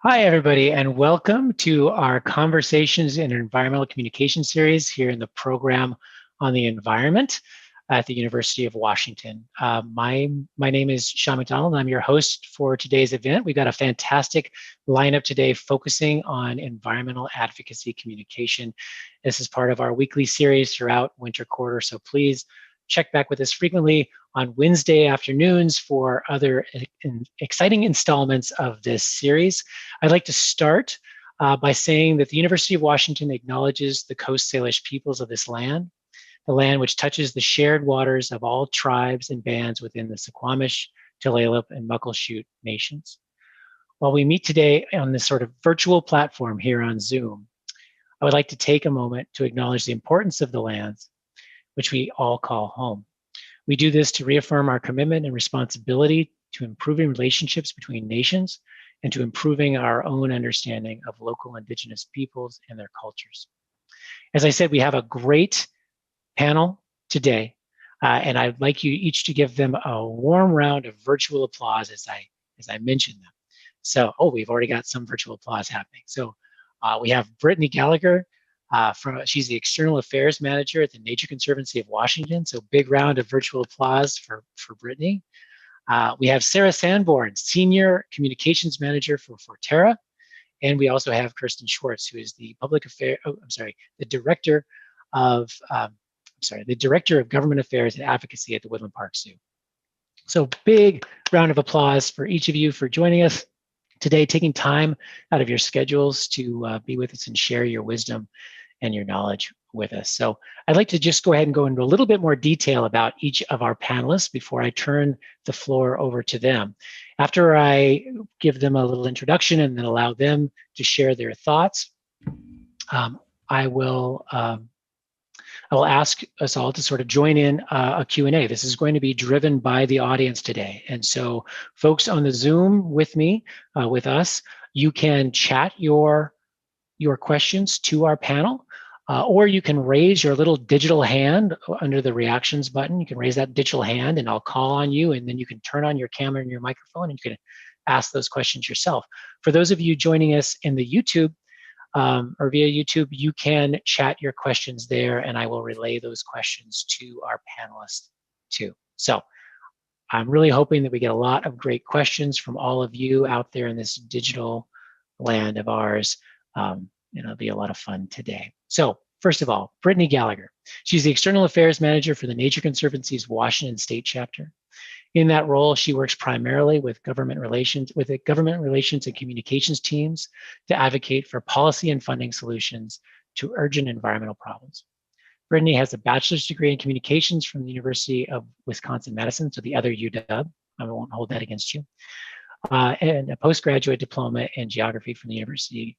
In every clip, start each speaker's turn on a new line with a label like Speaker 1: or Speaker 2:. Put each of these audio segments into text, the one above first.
Speaker 1: Hi, everybody, and welcome to our Conversations in Environmental Communication series here in the program on the environment at the University of Washington. My name is Sean McDonald, and I'm your host for today's event. We've got a fantastic lineup today focusing on environmental advocacy communication. This is part of our weekly series throughout winter quarter, so please check back with us frequently on Wednesday afternoons for other exciting installments of this series. I'd like to start by saying that the University of Washington acknowledges the Coast Salish peoples of this land, the land which touches the shared waters of all tribes and bands within the Suquamish, Tulalip, and Muckleshoot nations. While we meet today on this sort of virtual platform here on Zoom, I would like to take a moment to acknowledge the importance of the lands which we all call home. We do this to reaffirm our commitment and responsibility to improving relationships between nations and to improving our own understanding of local Indigenous peoples and their cultures. As I said, we have a great panel today, and I'd like you each to give them a warm round of virtual applause as I mention them. So, we've already got some virtual applause happening. So we have Brittany Gallagher, she's the External Affairs Manager at the Nature Conservancy of Washington. So big round of virtual applause for Brittany. We have Sarah Sanborn, Senior Communications Manager for Forterra. And we also have Kerston Swartz, who is the the Director of Government Affairs and Advocacy at the Woodland Park Zoo. So big round of applause for each of you for joining us today, taking time out of your schedules to be with us and share your wisdom and your knowledge with us. So I'd like to just go ahead and go into a little bit more detail about each of our panelists before I turn the floor over to them. After I give them a little introduction and then allow them to share their thoughts, I will ask us all to sort of join in a Q&A. This is going to be driven by the audience today. And so folks on the Zoom with me, with us, you can chat your questions to our panel, or you can raise your little digital hand under the reactions button. You can raise that digital hand and I'll call on you, and then you can turn on your camera and your microphone and you can ask those questions yourself. For those of you joining us in the YouTube or via YouTube, you can chat your questions there and I will relay those questions to our panelists too. So I'm really hoping that we get a lot of great questions from all of you out there in this digital land of ours. It'll be a lot of fun today. So first of all, Brittany Gallagher. She's the External Affairs Manager for the Nature Conservancy's Washington State chapter. In that role, she works primarily with government relations and communications teams to advocate for policy and funding solutions to urgent environmental problems. Brittany has a bachelor's degree in communications from the University of Wisconsin-Madison, so the other UW. I won't hold that against you. And a postgraduate diploma in geography from the University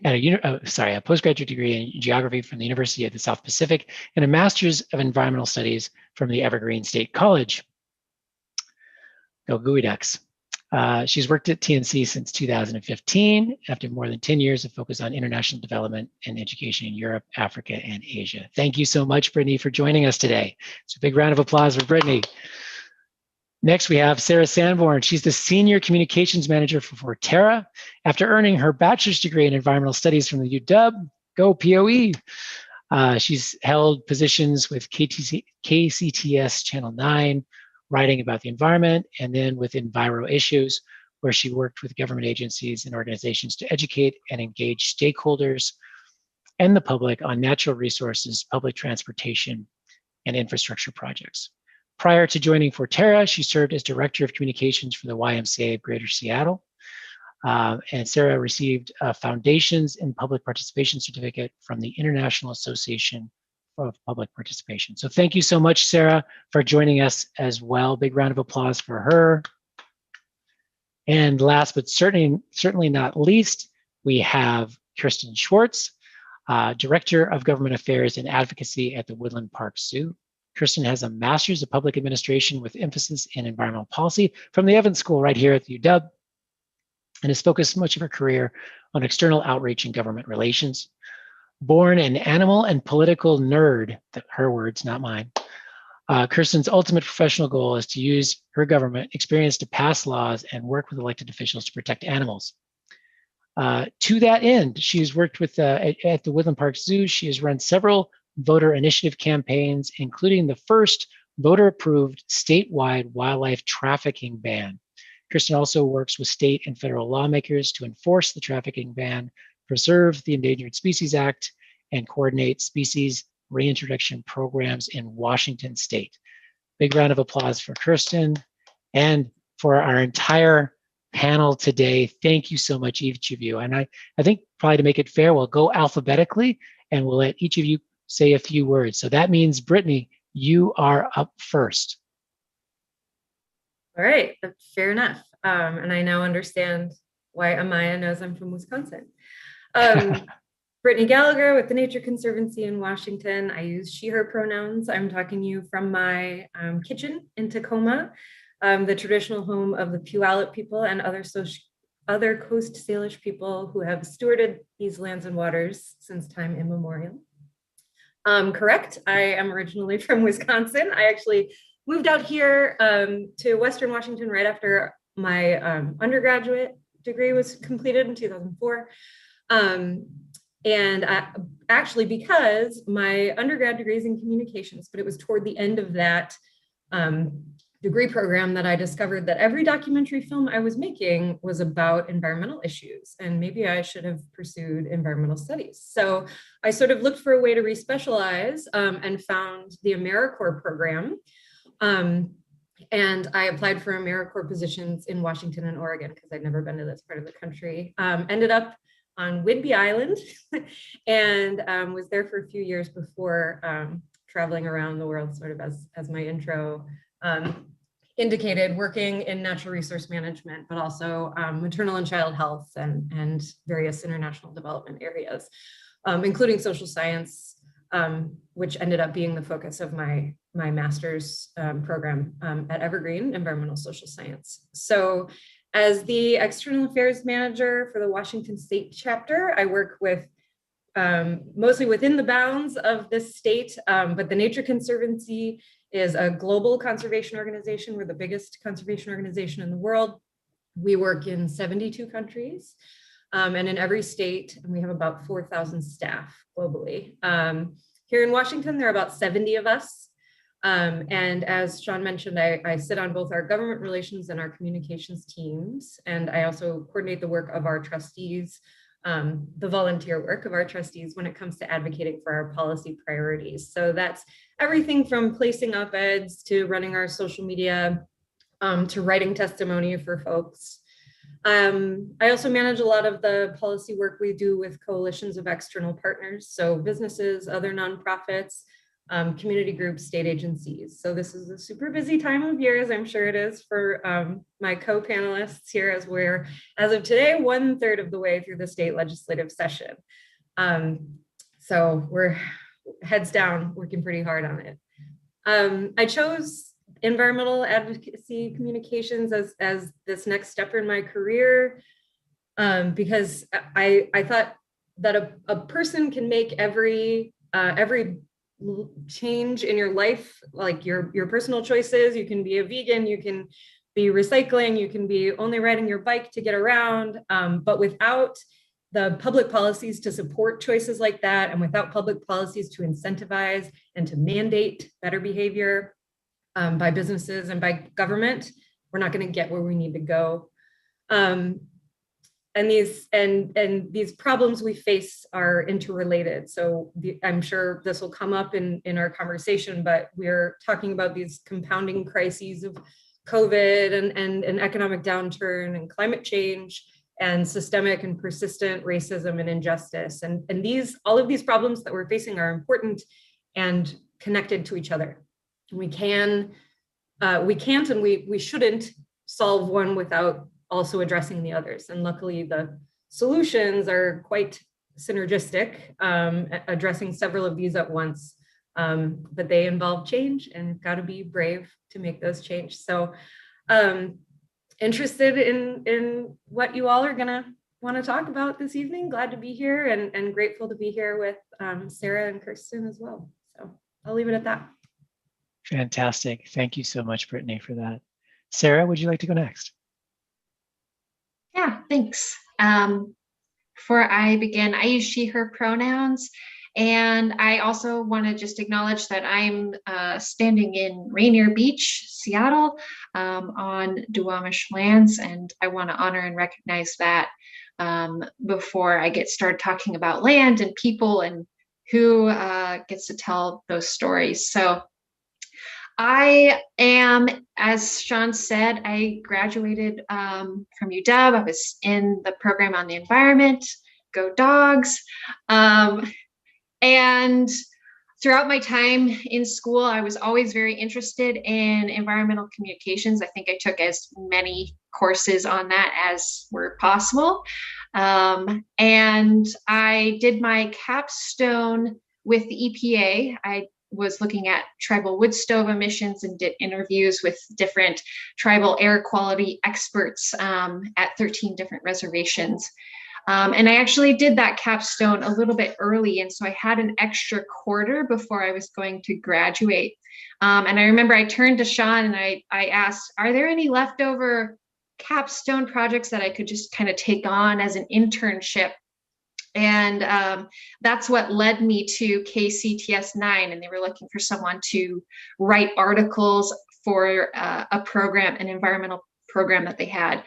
Speaker 1: a postgraduate degree in geography from the University of the South Pacific, and a master's of environmental studies from the Evergreen State College. Go Gooey Ducks. She's worked at TNC since 2015, after more than 10 years of focus on international development and education in Europe, Africa, and Asia. Thank you so much, Brittany, for joining us today. So a big round of applause for Brittany. Next, we have Sarah Sanborn. She's the Senior Communications Manager for Forterra. After earning her bachelor's degree in environmental studies from the UW, go POE. She's held positions with KCTS Channel 9, writing about the environment, and then with Enviro Issues, where she worked with government agencies and organizations to educate and engage stakeholders and the public on natural resources, public transportation, and infrastructure projects. Prior to joining Forterra, she served as Director of Communications for the YMCA of Greater Seattle. And Sarah received a Foundations in Public Participation certificate from the International Association of Public Participation. So thank you so much, Sarah, for joining us as well. Big round of applause for her. And last but certainly not least, we have Kerston Swartz, Director of Government Affairs and Advocacy at the Woodland Park Zoo. Kerston has a Master's of Public Administration with emphasis in environmental policy from the Evans School right here at the UW, and has focused much of her career on external outreach and government relations. Born an animal and political nerd, her words, not mine, Kerston's ultimate professional goal is to use her government experience to pass laws and work with elected officials to protect animals. To that end, she's worked with at the Woodland Park Zoo. She has run several voter initiative campaigns, including the first voter-approved statewide wildlife trafficking ban. Kerston also works with state and federal lawmakers to enforce the trafficking ban, preserve the Endangered Species Act, and coordinate species reintroduction programs in Washington state. Big round of applause for Kerston and for our entire panel today. Thank you so much, each of you. And I think probably to make it fair, we'll go alphabetically and we'll let each of you say a few words. So that means, Brittany, you are up first.
Speaker 2: All right, that's fair enough. And I now understand why Amaya knows I'm from Wisconsin. Brittany Gallagher with the Nature Conservancy in Washington. I use she, her pronouns. I'm talking to you from my kitchen in Tacoma, the traditional home of the Puyallup people and other Coast Salish people who have stewarded these lands and waters since time immemorial. Correct, I am originally from Wisconsin. I actually moved out here to Western Washington right after my undergraduate degree was completed in 2004. And actually, because my undergrad degree is in communications, but it was toward the end of that degree program that I discovered that every documentary film I was making was about environmental issues, and maybe I should have pursued environmental studies. So I sort of looked for a way to respecialize and found the AmeriCorps program. And I applied for AmeriCorps positions in Washington and Oregon because I'd never been to this part of the country. Ended up on Whidbey Island and was there for a few years before traveling around the world, sort of as my intro indicated, working in natural resource management, but also maternal and child health and various international development areas, including social science, which ended up being the focus of my master's program at Evergreen, environmental social science. So as the external affairs manager for the Washington State chapter, I work with mostly within the bounds of this state, but the Nature Conservancy is a global conservation organization. We're the biggest conservation organization in the world. We work in 72 countries and in every state, and we have about 4,000 staff globally. Here in Washington, there are about 70 of us. And as Sean mentioned, I sit on both our government relations and our communications teams. And I also coordinate the work of our trustees, the volunteer work of our trustees when it comes to advocating for our policy priorities. So that's everything from placing op-eds to running our social media, to writing testimony for folks. I also manage a lot of the policy work we do with coalitions of external partners, so businesses, other nonprofits, community groups, state agencies. So this is a super busy time of year, as I'm sure it is for my co-panelists here, as we're, as of today, 1/3 of the way through the state legislative session. So we're heads down, working pretty hard on it. I chose environmental advocacy communications as this next step in my career because I thought that a person can make every change in your life, like your personal choices. You can be a vegan, you can be recycling, you can be only riding your bike to get around, but without the public policies to support choices like that, and without public policies to incentivize and to mandate better behavior by businesses and by government, we're not going to get where we need to go. And these problems we face are interrelated. So I'm sure this will come up in our conversation, but we're talking about these compounding crises of COVID and an economic downturn and climate change and systemic and persistent racism and injustice. And all of these problems that we're facing are important and connected to each other. We can't and we shouldn't solve one without also addressing the others. And luckily the solutions are quite synergistic, addressing several of these at once, but they involve change and you've got to be brave to make those change. So interested in what you all are gonna want to talk about this evening. Glad to be here and grateful to be here with Sarah and Kerston as well. So I'll leave it at that.
Speaker 1: Fantastic. Thank you so much, Brittany, for that. Sarah, would you like to go next?
Speaker 3: Yeah, thanks. Before I begin, I use she, her pronouns. And I also want to just acknowledge that I'm standing in Rainier Beach, Seattle, on Duwamish lands. And I want to honor and recognize that before I get started talking about land and people and who gets to tell those stories. So I am, as Sean said, I graduated from UW. I was in the program on the environment, Go Dogs. And throughout my time in school, I was always very interested in environmental communications. I think I took as many courses on that as were possible. And I did my capstone with the EPA. I was looking at tribal wood stove emissions and did interviews with different tribal air quality experts at 13 different reservations. And I actually did that capstone a little bit early. And so I had an extra quarter before I was going to graduate. And I remember I turned to Sean and I asked, are there any leftover capstone projects that I could just kind of take on as an internship? And that's what led me to KCTS 9. And they were looking for someone to write articles for a program, an environmental program that they had.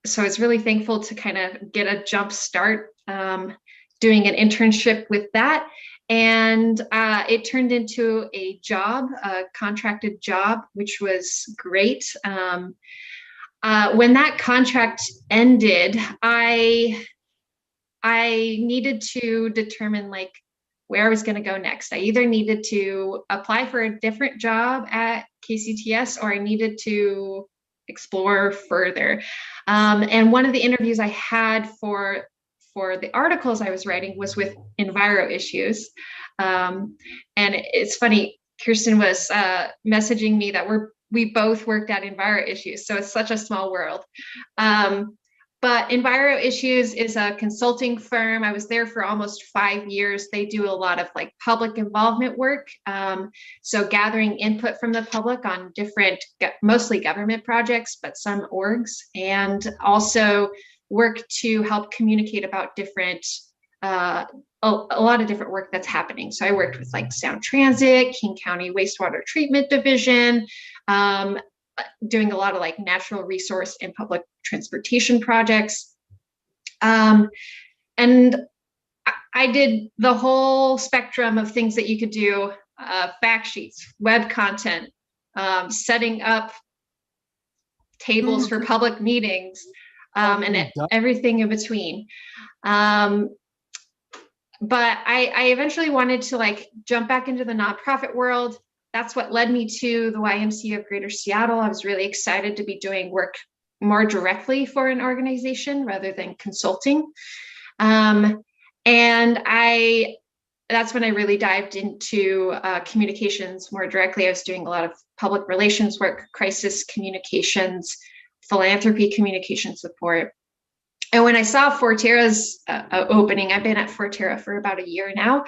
Speaker 3: So I was really thankful to kind of get a jump start doing an internship with that. And it turned into a job, a contracted job, which was great. When that contract ended, I needed to determine like where I was going to go next. I either needed to apply for a different job at KCTS or I needed to explore further. And one of the interviews I had for the articles I was writing was with Enviro Issues. And it's funny, Kerston was messaging me that we both worked at Enviro Issues. So it's such a small world. But Enviro Issues is a consulting firm. I was there for almost 5 years. They do a lot of like public involvement work. So gathering input from the public on different, mostly government projects, but some orgs, and also work to help communicate about different, a lot of different work that's happening. So I worked with like Sound Transit, King County Wastewater Treatment Division, doing a lot of like natural resource and public transportation projects. And I did the whole spectrum of things that you could do, fact sheets, web content, setting up tables for public meetings, and everything in between. But I eventually wanted to like jump back into the nonprofit world. That's what led me to the YMCA of Greater Seattle. I was really excited to be doing work more directly for an organization rather than consulting. And that's when I really dived into communications more directly. I was doing a lot of public relations work, crisis communications, philanthropy communication support. And when I saw Forterra's opening, I've been at Forterra for about a year now.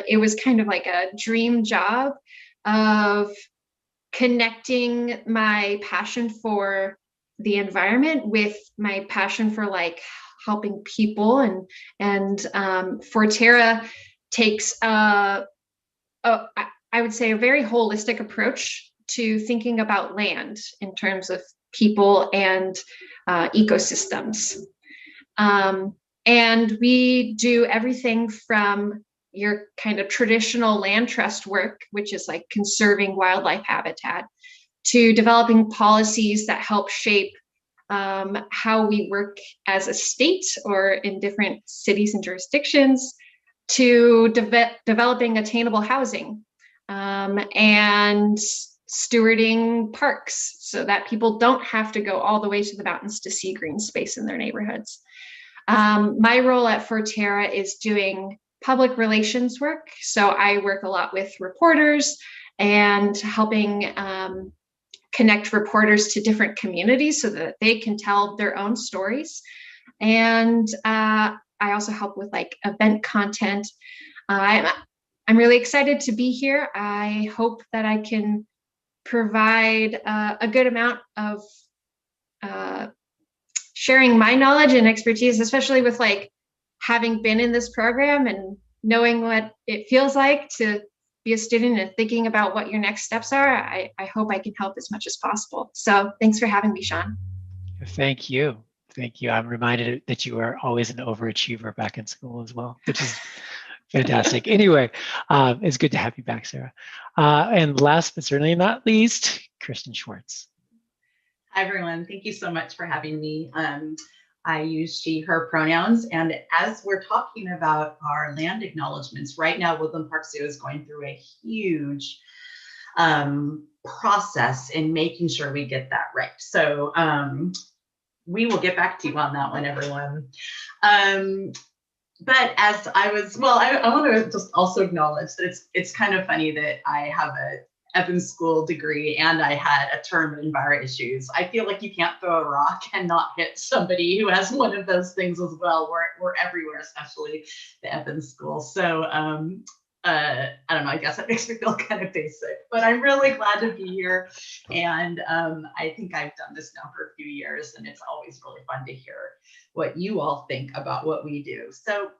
Speaker 3: It was kind of like a dream job of connecting my passion for the environment with my passion for like helping people, and Forterra takes I would say a very holistic approach to thinking about land in terms of people and ecosystems. And we do everything from your kind of traditional land trust work, which is like conserving wildlife habitat, to developing policies that help shape how we work as a state or in different cities and jurisdictions, to developing attainable housing, and stewarding parks so that people don't have to go all the way to the mountains to see green space in their neighborhoods. My role at Forterra is doing public relations work. So I work a lot with reporters and helping connect reporters to different communities so that they can tell their own stories. And I also help with like event content. I'm really excited to be here. I hope that I can provide a good amount of sharing my knowledge and expertise, especially with like having been in this program and knowing what it feels like to be a student and thinking about what your next steps are. I hope I can help as much as possible. So thanks for having me, Sean.
Speaker 1: Thank you. Thank you. I'm reminded that you are always an overachiever back in school as well, which is fantastic. Anyway, it's good to have you back, Sarah. And last but certainly not least, Kerston Swartz.
Speaker 4: Hi, everyone. Thank you so much for having me. I use she, her pronouns. And as we're talking about our land acknowledgements, right now, Woodland Park Zoo is going through a huge process in making sure we get that right. So we will get back to you on that one, everyone. But as I was, well, I want to just also acknowledge that it's kind of funny that I have a Evans School degree and I had a term in enviro issues. I feel like you can't throw a rock and not hit somebody who has one of those things as well. We're everywhere, especially the Evans School. So I don't know, I guess that makes me feel kind of basic, but I'm really glad to be here. And I think I've done this now for a few years, and it's always really fun to hear what you all think about what we do. So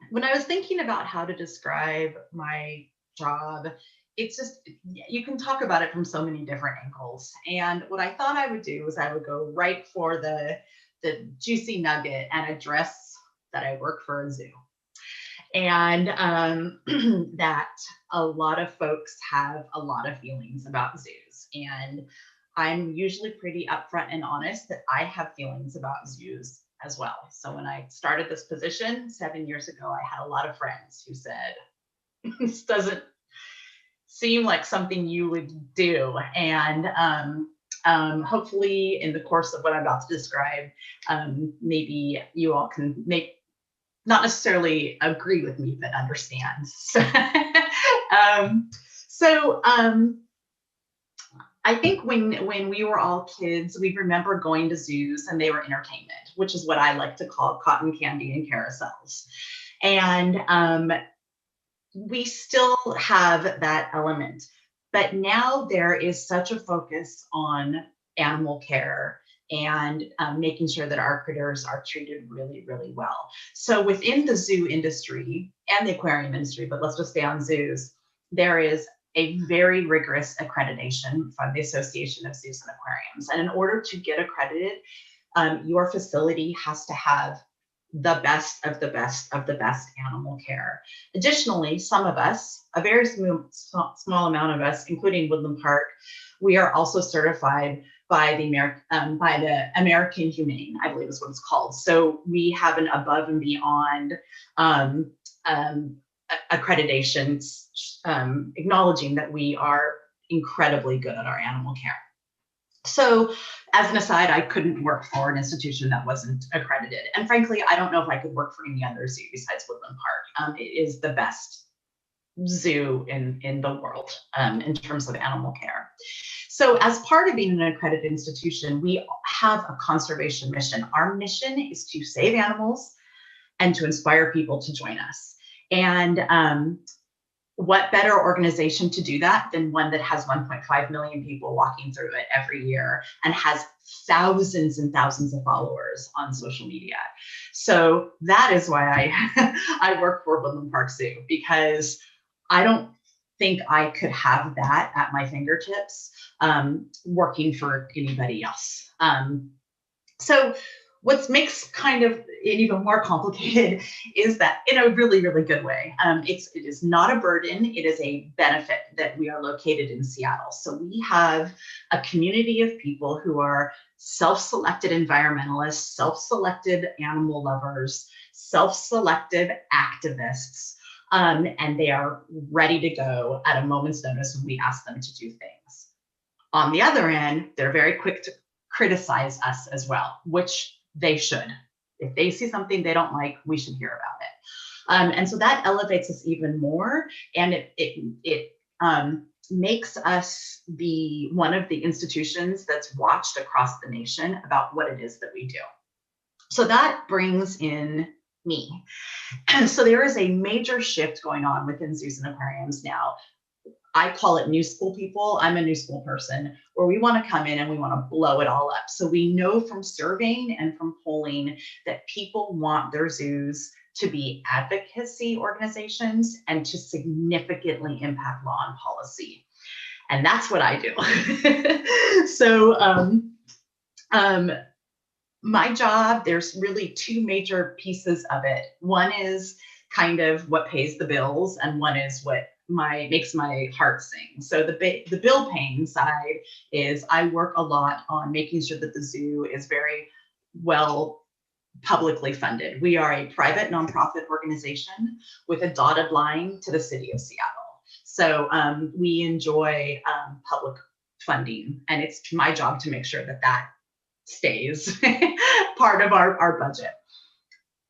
Speaker 4: when I was thinking about how to describe my job, it's just, you can talk about it from so many different angles. And what I thought I would do is I would go right for the juicy nugget and address that I work for a zoo. And that a lot of folks have a lot of feelings about zoos. And I'm usually pretty upfront and honest that I have feelings about zoos as well. So when I started this position 7 years ago, I had a lot of friends who said, this doesn't seem like something you would do. And hopefully in the course of what I'm about to describe, maybe you all can not necessarily agree with me, but understand. So I think when we were all kids, we remember going to zoos and they were entertainment, which is what I like to call cotton candy and carousels. And we still have that element, but now there is such a focus on animal care and making sure that our critters are treated really, really well. So within the zoo industry and the aquarium industry, but let's just stay on zoos, there is a very rigorous accreditation from the Association of Zoos and Aquariums. And in order to get accredited, your facility has to have the best of the best of the best animal care. Additionally, some of us, a very small amount of us, including Woodland Park, we are also certified by the American Humane, I believe is what it's called. So we have an above and beyond accreditations acknowledging that we are incredibly good at our animal care. So as an aside, I couldn't work for an institution that wasn't accredited. And frankly, I don't know if I could work for any other zoo besides Woodland Park. It is the best zoo in the world in terms of animal care. So as part of being an accredited institution, we have a conservation mission. Our mission is to save animals and to inspire people to join us. And what better organization to do that than one that has 1.5 million people walking through it every year and has thousands and thousands of followers on social media. So that is why I work for Woodland Park Zoo, because I don't think I could have that at my fingertips working for anybody else. So what makes kind of it even more complicated is that in a really, really good way, it is not a burden, it is a benefit that we are located in Seattle. So we have a community of people who are self-selected environmentalists, self-selected animal lovers, self-selected activists, and they are ready to go at a moment's notice when we ask them to do things. On the other end, they're very quick to criticize us as well, which they should. If they see something they don't like, we should hear about it. And so that elevates us even more, and it makes us be one of the institutions that's watched across the nation about what it is that we do. So that brings in me. And so there is a major shift going on within zoos and aquariums now. I call it new school people. I'm a new school person, where we want to come in and we want to blow it all up. So we know from surveying and from polling that people want their zoos to be advocacy organizations and to significantly impact law and policy. And that's what I do. So my job, there's really two major pieces of it. One is kind of what pays the bills, and one is what makes my heart sing. So the bill paying side is I work a lot on making sure that the zoo is very well publicly funded. We are a private nonprofit organization with a dotted line to the city of Seattle. So we enjoy public funding, and it's my job to make sure that that stays part of our budget.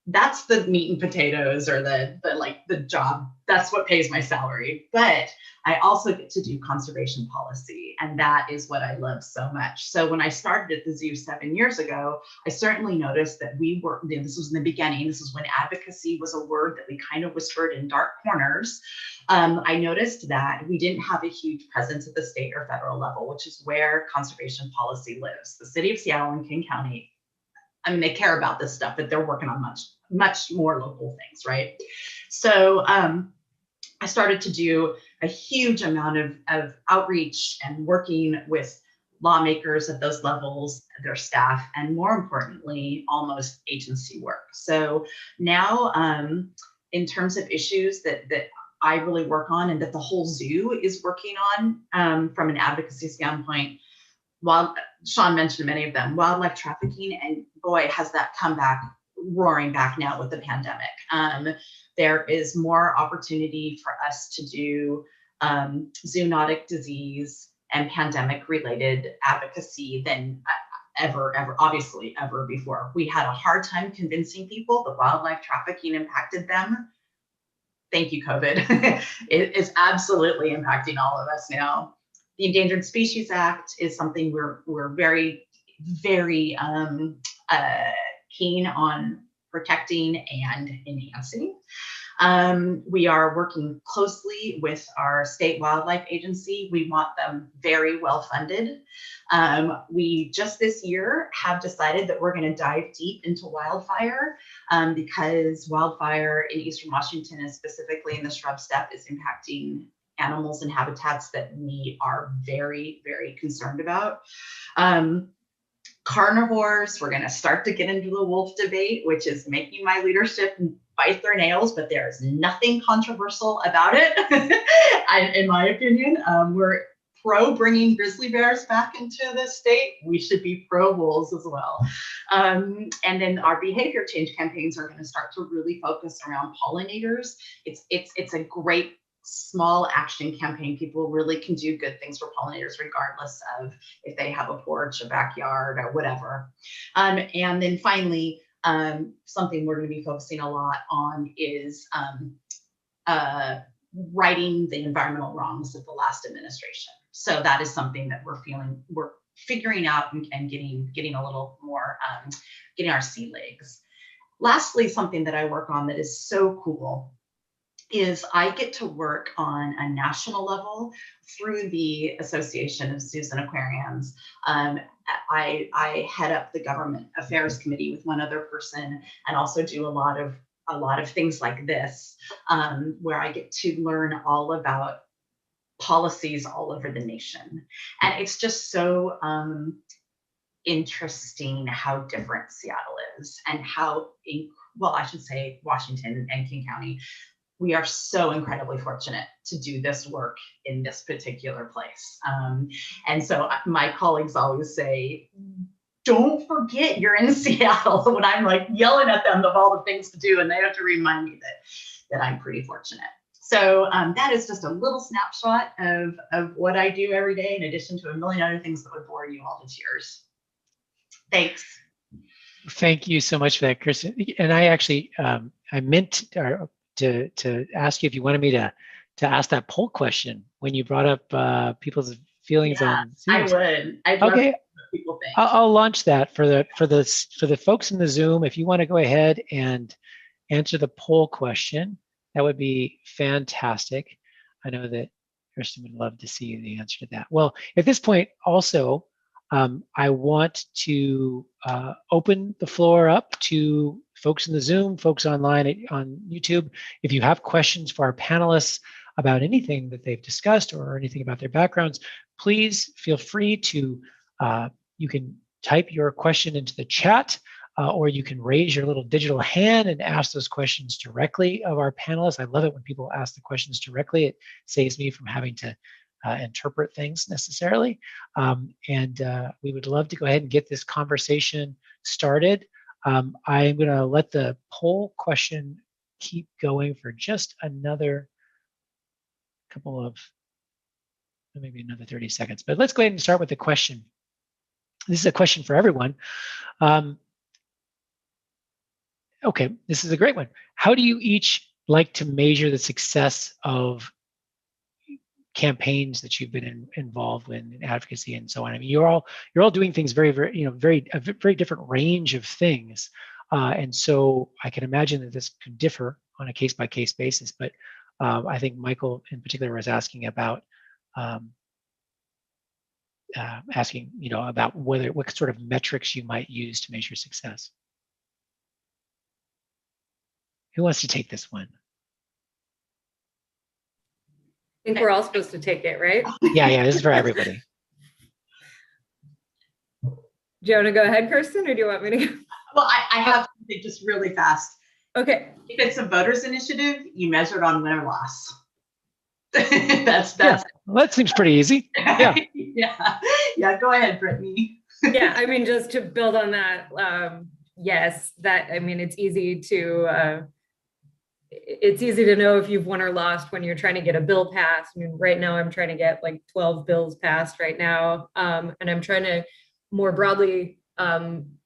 Speaker 4: That's the meat and potatoes, or the job. That's what pays my salary. But I also get to do conservation policy, and that is what I love so much. So when I started at the zoo 7 years ago, I certainly noticed that this was in the beginning. This is when advocacy was a word that we kind of whispered in dark corners. I noticed that we didn't have a huge presence at the state or federal level, which is where conservation policy lives. The city of Seattle and King County, I mean, they care about this stuff, but they're working on much more local things, right? So I started to do a huge amount of outreach and working with lawmakers at those levels, their staff, and more importantly, almost agency work. So now, in terms of issues that I really work on and that the whole zoo is working on from an advocacy standpoint, Sean mentioned many of them, wildlife trafficking, and boy, has that come back, roaring back now with the pandemic. There is more opportunity for us to do zoonotic disease and pandemic related advocacy than ever before. We had a hard time convincing people that wildlife trafficking impacted them. Thank you, COVID. It is absolutely impacting all of us now. The Endangered Species Act is something we're very, very keen on protecting and enhancing. We are working closely with our state wildlife agency. We want them very well funded. We just this year have decided that we're going to dive deep into wildfire because wildfire in Eastern Washington, and specifically in the shrub steppe, is impacting animals and habitats that we are very, very concerned about. Carnivores, we're going to start to get into the wolf debate, which is making my leadership bite their nails, but there is nothing controversial about it. In my opinion, we're pro bringing grizzly bears back into the state. We should be pro wolves as well. And then our behavior change campaigns are going to start to really focus around pollinators. It's a great small action campaign. People really can do good things for pollinators, regardless of if they have a porch, a backyard, or whatever. And then finally, something we're going to be focusing a lot on is righting the environmental wrongs of the last administration. So that is something that we're figuring out and getting a little more, getting our sea legs. Lastly, something that I work on that is so cool is I get to work on a national level through the Association of Zoos and Aquariums. I head up the Government Affairs Committee with one other person, and also do a lot of things like this, where I get to learn all about policies all over the nation. And it's just so interesting how different Seattle is, and how, well, I should say Washington and King County. We are so incredibly fortunate to do this work in this particular place. And so my colleagues always say, don't forget you're in Seattle, when I'm like yelling at them of all the things to do, and they have to remind me that I'm pretty fortunate. So that is just a little snapshot of what I do every day, in addition to a million other things that would bore you all to tears. Thanks.
Speaker 1: Thank you so much for that, Kerston. And I actually, I meant to ask you if you wanted me to ask that poll question when you brought up people's feelings on zoos.
Speaker 4: I would. I'd love to know what people think.
Speaker 1: I'll launch that for the folks in the Zoom. If you want to go ahead and answer the poll question, that would be fantastic. I know that Kerston would love to see the answer to that. Well, at this point also, I want to open the floor up to folks in the Zoom, folks online on YouTube. If you have questions for our panelists about anything that they've discussed or anything about their backgrounds, please feel free to, you can type your question into the chat, or you can raise your little digital hand and ask those questions directly of our panelists. I love it when people ask the questions directly. It saves me from having to interpret things necessarily. We would love to go ahead and get this conversation started. I'm going to let the poll question keep going for just another couple of, maybe another 30 seconds. But let's go ahead and start with the question. This is a question for everyone. Okay, this is a great one. How do you each like to measure the success of campaigns that you've been involved with in advocacy and so on? I mean, you're all doing things very, a very different range of things, and so I can imagine that this could differ on a case-by-case basis. But I think Michael in particular was asking about about what sort of metrics you might use to measure success. Who wants to take this one?
Speaker 2: I think we're all supposed to take it, right?
Speaker 1: Yeah, this is for everybody.
Speaker 2: Do you want to go ahead, Kerston, or do you want me to go?
Speaker 4: Well, I have something just really fast.
Speaker 2: Okay.
Speaker 4: If it's a voters initiative, you measure it on win or loss. that's
Speaker 1: yeah, well, that seems pretty easy. Yeah.
Speaker 4: yeah. Go ahead, Brittany.
Speaker 2: Yeah, I mean, just to build on that, yes, it's easy to know if you've won or lost when you're trying to get a bill passed. I mean, right now I'm trying to get like 12 bills passed right now, and I'm trying to more broadly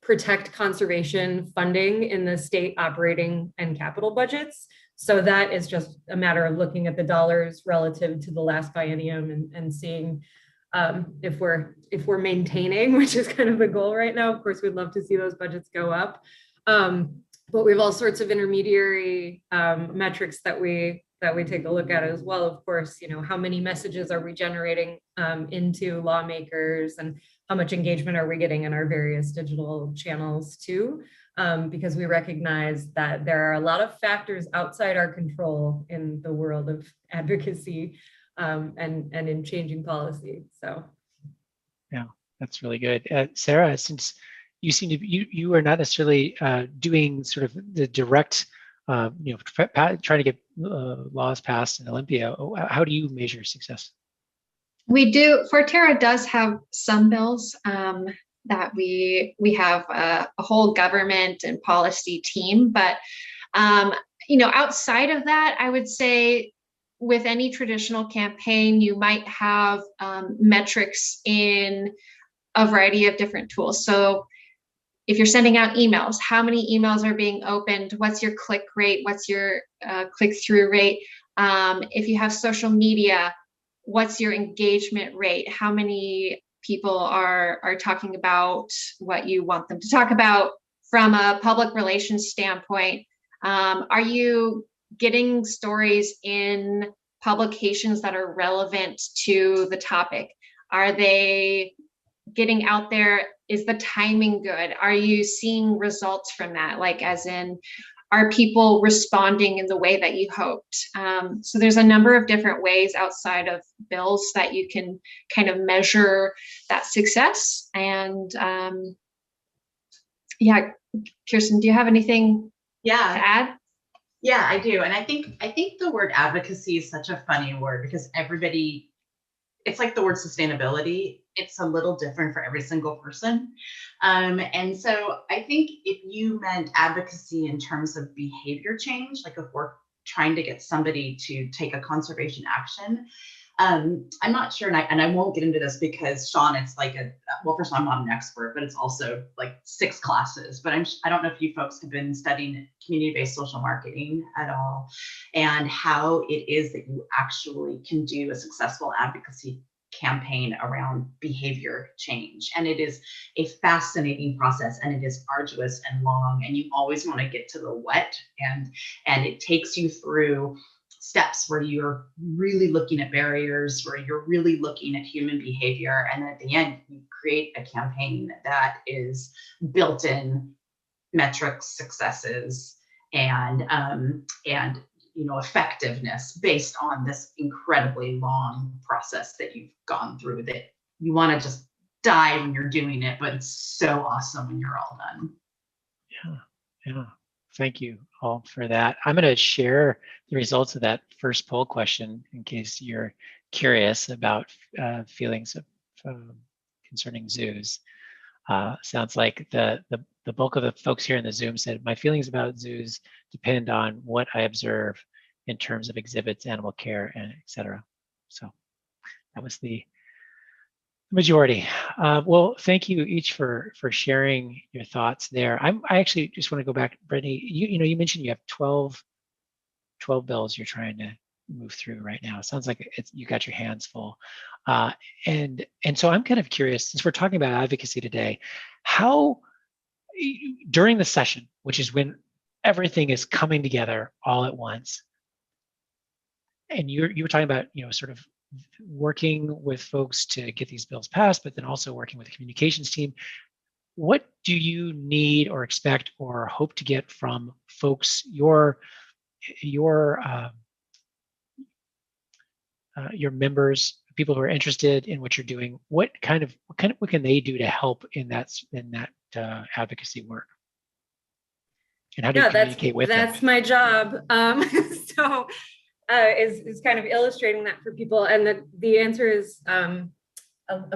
Speaker 2: protect conservation funding in the state operating and capital budgets. So that is just a matter of looking at the dollars relative to the last biennium and seeing if we're maintaining, which is kind of the goal right now. Of course, we'd love to see those budgets go up. But we have all sorts of intermediary metrics that we take a look at as well. Of course, how many messages are we generating into lawmakers, and how much engagement are we getting in our various digital channels too? Because we recognize that there are a lot of factors outside our control in the world of advocacy and in changing policy. So, yeah,
Speaker 1: that's really good, Sarah. Since you seem to you are not necessarily doing sort of the direct, trying to get laws passed in Olympia. How do you measure success?
Speaker 3: We do. Forterra does have some bills that we have a whole government and policy team, but outside of that, I would say with any traditional campaign, you might have metrics in a variety of different tools. So if you're sending out emails, how many emails are being opened? What's your click rate? What's your click-through rate? If you have social media, what's your engagement rate? How many people are talking about what you want them to talk about? From a public relations standpoint, are you getting stories in publications that are relevant to the topic? Are they getting out there? Is the timing good? Are you seeing results from that? Like, as in, are people responding in the way that you hoped? So there's a number of different ways outside of bills that you can kind of measure that success. And Kerston, do you have anything to add?
Speaker 4: Yeah, I do. And I think the word advocacy is such a funny word because everybody, it's like the word sustainability. It's a little different for every single person. And so I think if you meant advocacy in terms of behavior change, like if we're trying to get somebody to take a conservation action, I'm not sure, and I won't get into this because Sean, it's like first of all, I'm not an expert, but it's also like 6 classes. But I don't know if you folks have been studying community-based social marketing at all, and how it is that you actually can do a successful advocacy campaign around behavior change. And it is a fascinating process, and it is arduous and long, and you always want to get to the what, and it takes you through steps where you're really looking at barriers, where you're really looking at human behavior, and at the end you create a campaign that is built in metrics, successes, and effectiveness based on this incredibly long process that you've gone through, that you want to just die when you're doing it, but it's so awesome when you're all done.
Speaker 1: Yeah. Thank you all for that. I'm going to share the results of that first poll question in case you're curious about feelings concerning zoos. Sounds like the bulk of the folks here in the Zoom said, my feelings about zoos depend on what I observe in terms of exhibits, animal care, and et cetera. So that was the majority. Well, thank you each for sharing your thoughts there. I actually just want to go back, Brittany. You mentioned you have 12 bills you're trying to move through right now. It sounds like you got your hands full. And so I'm kind of curious, since we're talking about advocacy today, how during the session, which is when everything is coming together all at once, and you were talking about, sort of working with folks to get these bills passed, but then also working with the communications team. What do you need or expect or hope to get from folks, your members, people who are interested in what you're doing? What can they do to help in that advocacy work? And how do you communicate with them?
Speaker 2: That's my job. So is kind of illustrating that for people, and the answer is a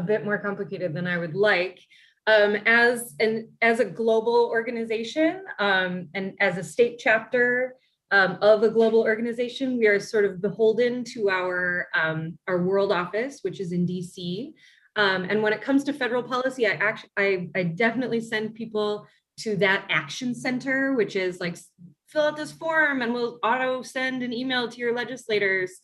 Speaker 2: bit more complicated than I would like. As a global organization, and as a state chapter of a global organization, we are sort of beholden to our world office, which is in DC. And when it comes to federal policy, I definitely send people to that action center, which is like, fill out this form and we'll auto send an email to your legislators.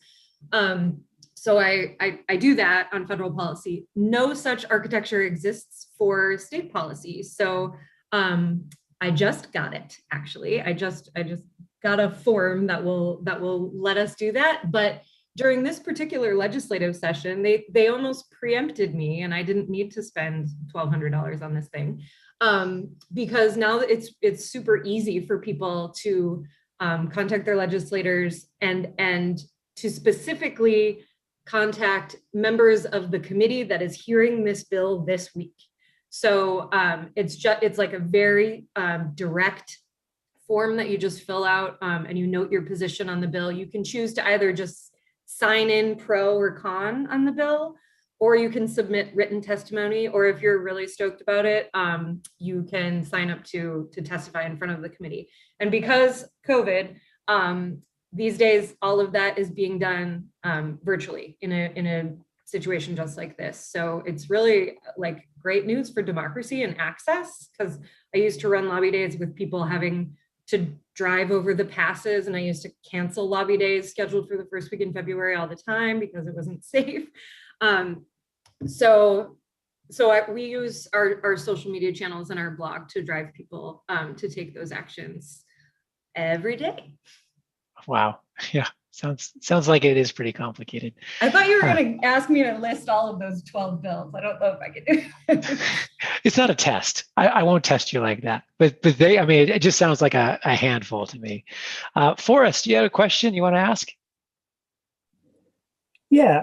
Speaker 2: So I do that on federal policy. No such architecture exists for state policy. So I just got it, actually. I just got a form that will let us do that. But during this particular legislative session, they almost preempted me, and I didn't need to spend $1,200 on this thing. Because now it's super easy for people to contact their legislators and to specifically contact members of the committee that is hearing this bill this week. So it's like a very direct form that you just fill out, and you note your position on the bill. You can choose to either just sign in pro or con on the bill, or you can submit written testimony, or if you're really stoked about it, you can sign up to testify in front of the committee. And because COVID, these days, all of that is being done virtually in a situation just like this. So it's really like great news for democracy and access, because I used to run lobby days with people having to drive over the passes, and I used to cancel lobby days scheduled for the first week in February all the time because it wasn't safe. We use our social media channels and our blog to drive people to take those actions every day.
Speaker 1: Wow. Yeah. Sounds like it is pretty complicated.
Speaker 2: I thought you were going to ask me to list all of those 12 bills. I don't know if I can do it.
Speaker 1: It's not a test. I won't test you like that. But it just sounds like a handful to me. Forrest, do you have a question you want to ask?
Speaker 5: Yeah.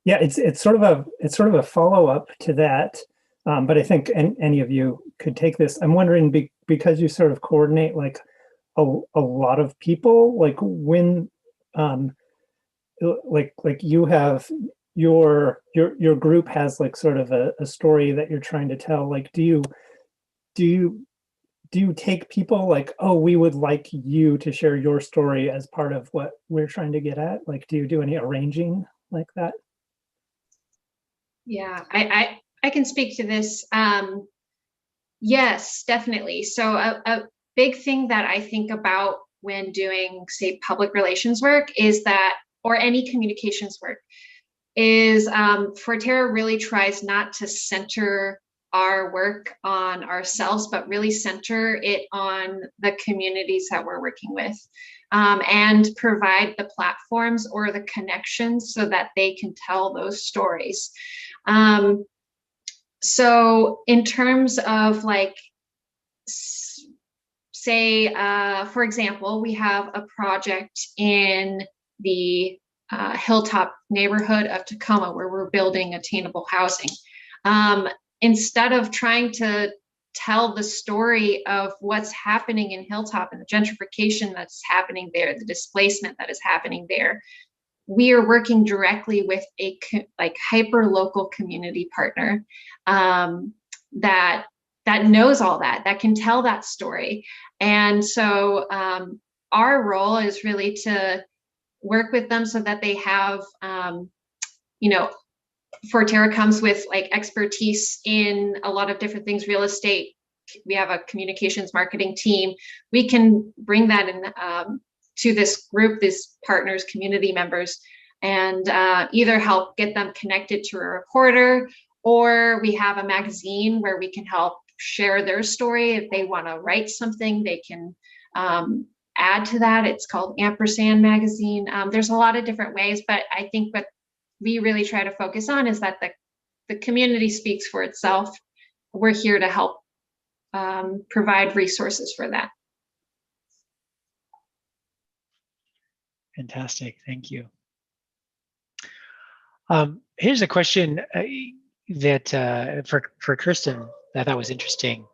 Speaker 5: It's sort of a follow-up to that. But I think any of you could take this. I'm wondering, because you sort of coordinate like a lot of people, like when like you have your group has like sort of a story that you're trying to tell. Like, do you take people like, oh, we would like you to share your story as part of what we're trying to get at? Like, do you do any arranging like that?
Speaker 3: Yeah, I can speak to this. Yes, definitely. So a big thing that I think about when doing, say, public relations work is that, or any communications work, is Forterra really tries not to center our work on ourselves, but really center it on the communities that we're working with, and provide the platforms or the connections so that they can tell those stories. So in terms of like, say, for example, we have a project in the Hilltop neighborhood of Tacoma where we're building attainable housing. Instead of trying to tell the story of what's happening in Hilltop and the gentrification that's happening there, the displacement that is happening there, we are working directly with a like hyper local community partner that knows all that can tell that story. And so our role is really to work with them so that they have, you know, Forterra comes with like expertise in a lot of different things, real estate. We have a communications marketing team. We can bring that in to this group, these partners, community members, and either help get them connected to a reporter, or we have a magazine where we can help share their story. If they want to write something, they can add to that. It's called Ampersand Magazine. There's a lot of different ways, but I think what we really try to focus on is that the community speaks for itself. We're here to help provide resources for that.
Speaker 1: Fantastic, thank you. Here's a question that for Kerston that I thought was interesting.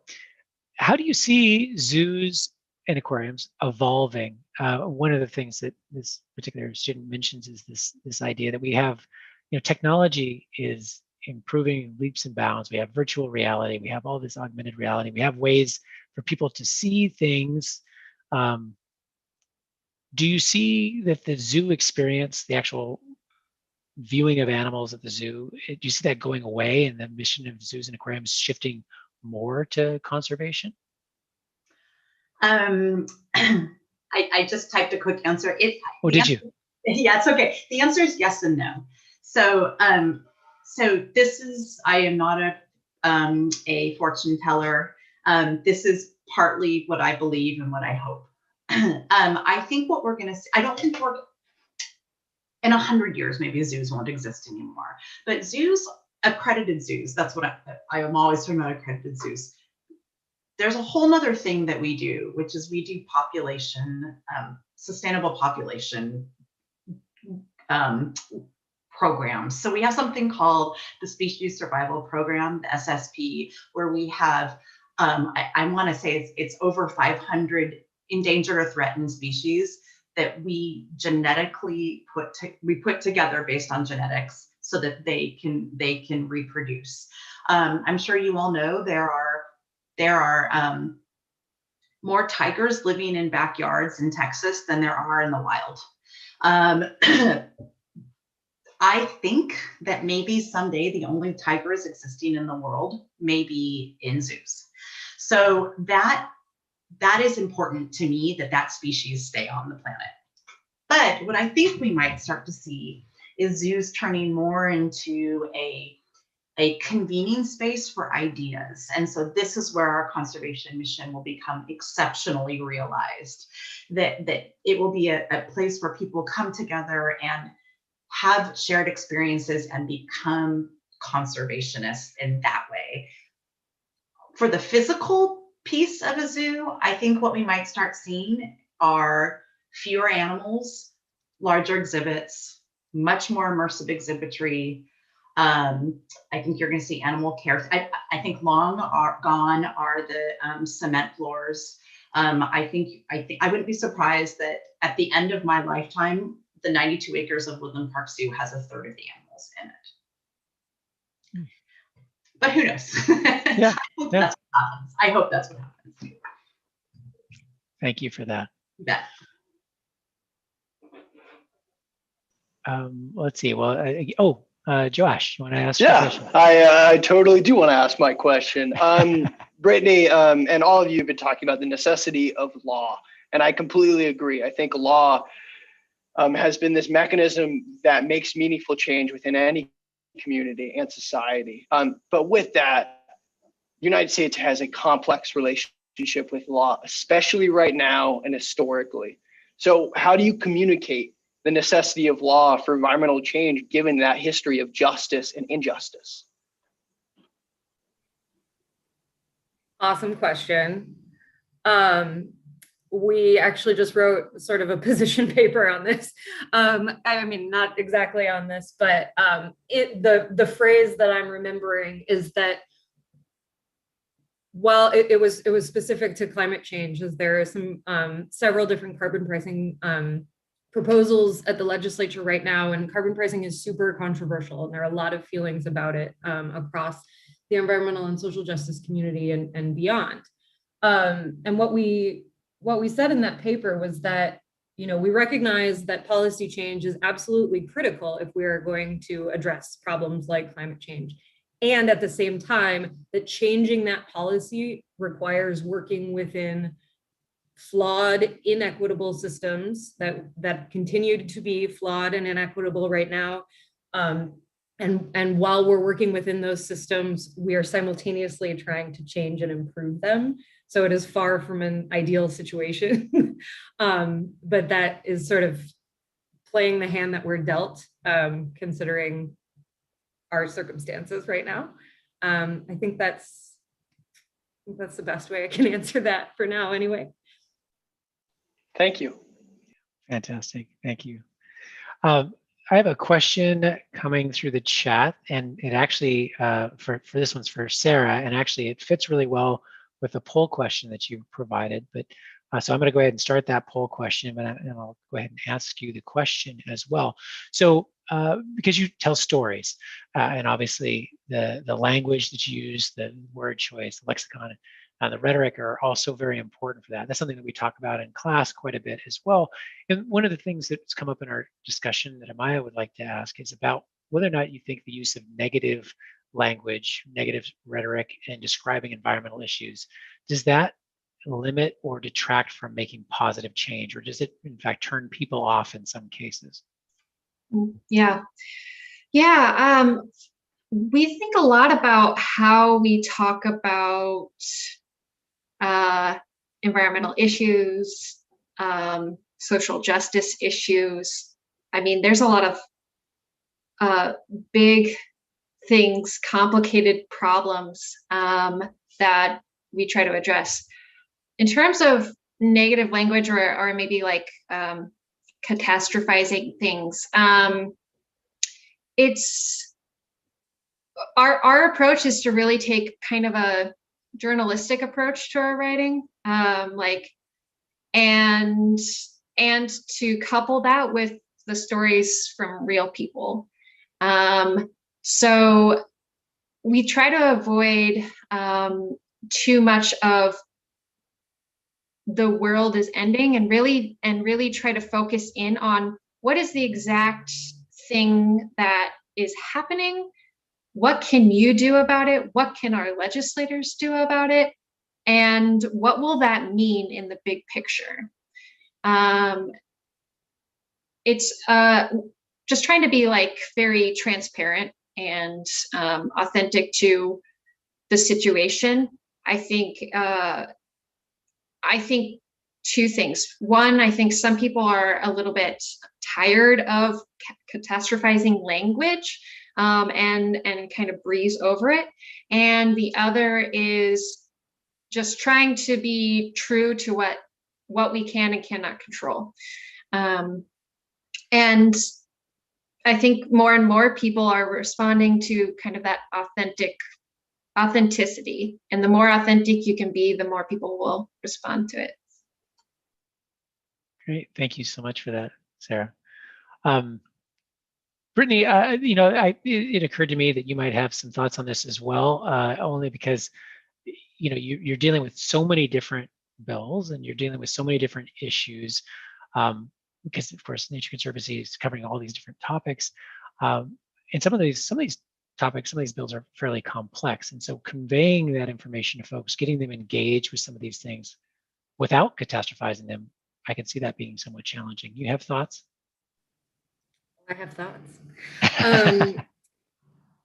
Speaker 1: How do you see zoos and aquariums evolving? One of the things that this particular student mentions is this idea that we have, you know, technology is improving leaps and bounds. We have virtual reality, we have all this augmented reality, we have ways for people to see things. Do you see that the zoo experience, the actual viewing of animals at the zoo, do you see that going away and the mission of zoos and aquariums shifting more to conservation?
Speaker 4: I just typed a quick answer.
Speaker 1: Did you?
Speaker 4: Yeah, it's okay. The answer is yes and no. So, this is, I am not a fortune teller. This is partly what I believe and what I hope. I think what we're going to see, I don't think we're, in 100 years, maybe zoos won't exist anymore, but zoos, accredited zoos, that's what I am always talking about, accredited zoos. There's a whole nother thing that we do, which is we do population, sustainable population programs. So we have something called the Species Survival Program, the SSP, where we have, I want to say it's over 500 endangered or threatened species that we genetically put together based on genetics so that they can reproduce. I'm sure you all know there are more tigers living in backyards in Texas than there are in the wild. I think that maybe someday the only tigers existing in the world may be in zoos. So that is important to me, that species stay on the planet. But what I think we might start to see is zoos turning more into a convening space for ideas. And so this is where our conservation mission will become exceptionally realized, that it will be a place where people come together and have shared experiences and become conservationists in that way. For the physical piece of a zoo, I think what we might start seeing are fewer animals, larger exhibits, much more immersive exhibitry. I think you're going to see animal care. I think long gone are the cement floors. I wouldn't be surprised that at the end of my lifetime, the 92 acres of Woodland Park Zoo has a third of the animals in it. But who knows?
Speaker 1: Yeah.
Speaker 4: That's what happens. I hope that's what happens.
Speaker 1: Thank you for that.
Speaker 4: Yeah.
Speaker 1: Let's see. Well, Josh, you want to ask?
Speaker 6: Yeah, I totally do want to ask my question. Brittany, and all of you have been talking about the necessity of law, and I completely agree. I think law has been this mechanism that makes meaningful change within any community and society. But with that, the United States has a complex relationship with law, especially right now and historically. So how do you communicate the necessity of law for environmental change given that history of justice and injustice?
Speaker 2: Awesome question. We actually just wrote sort of a position paper on this. I mean, not exactly on this, but the phrase that I'm remembering is that while it was specific to climate change, as there are some several different carbon pricing proposals at the legislature right now, and carbon pricing is super controversial, and there are a lot of feelings about it across the environmental and social justice community and beyond. And what we said in that paper was that, you know, we recognize that policy change is absolutely critical if we are going to address problems like climate change. And at the same time, that changing that policy requires working within flawed, inequitable systems that continue to be flawed and inequitable right now. And while we're working within those systems, we are simultaneously trying to change and improve them. So it is far from an ideal situation, but that is sort of playing the hand that we're dealt, considering our circumstances right now. I think that's the best way I can answer that for now anyway.
Speaker 6: Thank you.
Speaker 1: Fantastic, thank you. I have a question coming through the chat, and it actually, for this one's for Sarah, and actually it fits really well with the poll question that you provided. But so I'm going to go ahead and start that poll question, and I'll go ahead and ask you the question as well. So because you tell stories, and obviously the language that you use, the word choice, the lexicon, the rhetoric are also very important for that. That's something that we talk about in class quite a bit as well. And one of the things that's come up in our discussion that Amaya would like to ask is about whether or not you think the use of negative language, negative rhetoric, and describing environmental issues, does that limit or detract from making positive change, or does it in fact turn people off in some cases?
Speaker 3: Yeah. We think a lot about how we talk about environmental issues, social justice issues. I mean, there's a lot of big things, complicated problems that we try to address. In terms of negative language or maybe like catastrophizing things, it's our approach is to really take kind of a journalistic approach to our writing, and to couple that with the stories from real people. So we try to avoid too much of the world is ending, and really try to focus in on what is the exact thing that is happening. What can you do about it? What can our legislators do about it? And what will that mean in the big picture? It's just trying to be like very transparent and authentic to the situation. I think two things. One, I think some people are a little bit tired of catastrophizing language, and kind of breeze over it. And the other is just trying to be true to what we can and cannot control. And I think more and more people are responding to kind of that authenticity. And the more authentic you can be, the more people will respond to it.
Speaker 1: Great, thank you so much for that, Sarah. Brittany, it occurred to me that you might have some thoughts on this as well, only because you're dealing with so many different bills and you're dealing with so many different issues, because of course Nature Conservancy is covering all these different topics, and some of these topics, some of these bills are fairly complex, and so conveying that information to folks, getting them engaged with some of these things without catastrophizing them, I can see that being somewhat challenging. You have thoughts?
Speaker 2: I have thoughts.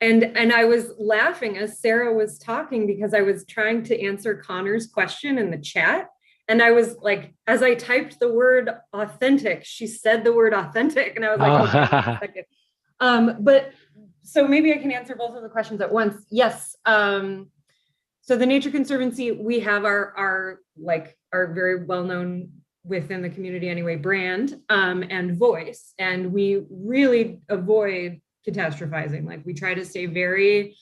Speaker 2: And I was laughing as Sarah was talking because I was trying to answer Connor's question in the chat. And I was like, as I typed the word authentic, she said the word authentic. And I was like, okay, wait a second. But so maybe I can answer both of the questions at once. Yes. So the Nature Conservancy, we have our very well-known within the community anyway, brand and voice. And we really avoid catastrophizing. Like, we try to stay very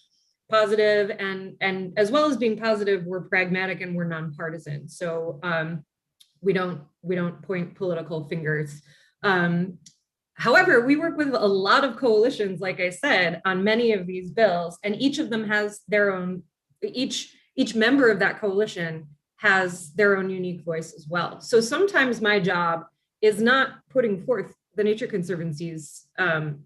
Speaker 2: positive, and as well as being positive, we're pragmatic and we're nonpartisan. So we don't point political fingers. However, we work with a lot of coalitions, like I said, on many of these bills, and each of them has their own, each member of that coalition has their own unique voice as well. So sometimes my job is not putting forth the Nature Conservancy's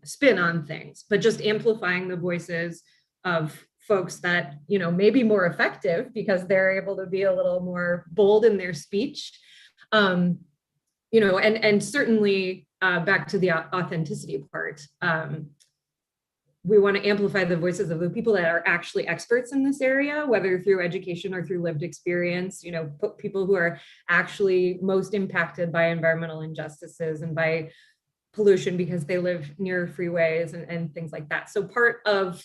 Speaker 2: spin on things, but just amplifying the voices of folks that, you know, may be more effective because they're able to be a little more bold in their speech. You know, and certainly back to the authenticity part, we want to amplify the voices of the people that are actually experts in this area, whether through education or through lived experience, you know, people who are actually most impacted by environmental injustices and by pollution because they live near freeways and things like that. So part of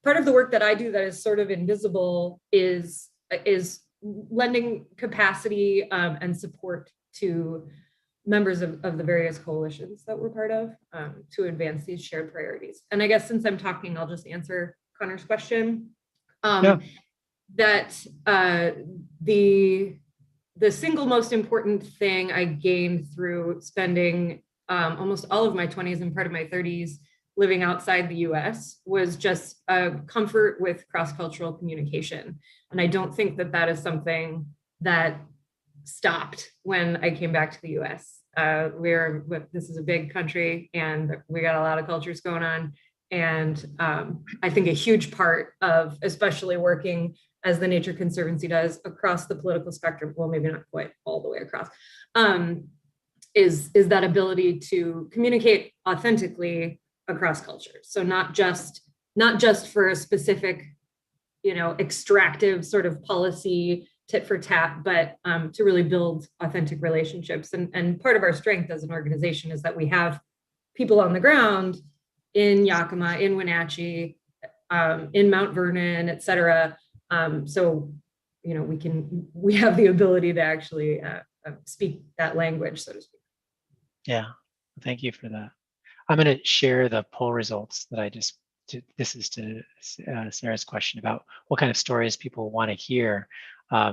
Speaker 2: the work that I do that is sort of invisible is lending capacity and support to members of the various coalitions that we're part of to advance these shared priorities. And I guess since I'm talking, I'll just answer Connor's question. That the single most important thing I gained through spending almost all of my 20s and part of my 30s living outside the US was just comfort with cross-cultural communication. And I don't think that is something that stopped when I came back to the US. This is a big country and we got a lot of cultures going on. And I think a huge part of, especially working as the Nature Conservancy does across the political spectrum, well, maybe not quite all the way across, is that ability to communicate authentically across cultures. So not just for a specific, you know, extractive sort of policy tit for tat, but to really build authentic relationships. And part of our strength as an organization is that we have people on the ground in Yakima, in Wenatchee, in Mount Vernon, et cetera. So, you know, we have the ability to actually speak that language, so to speak.
Speaker 1: Yeah, thank you for that. I'm going to share the poll results that this is to Sarah's question about what kind of stories people want to hear.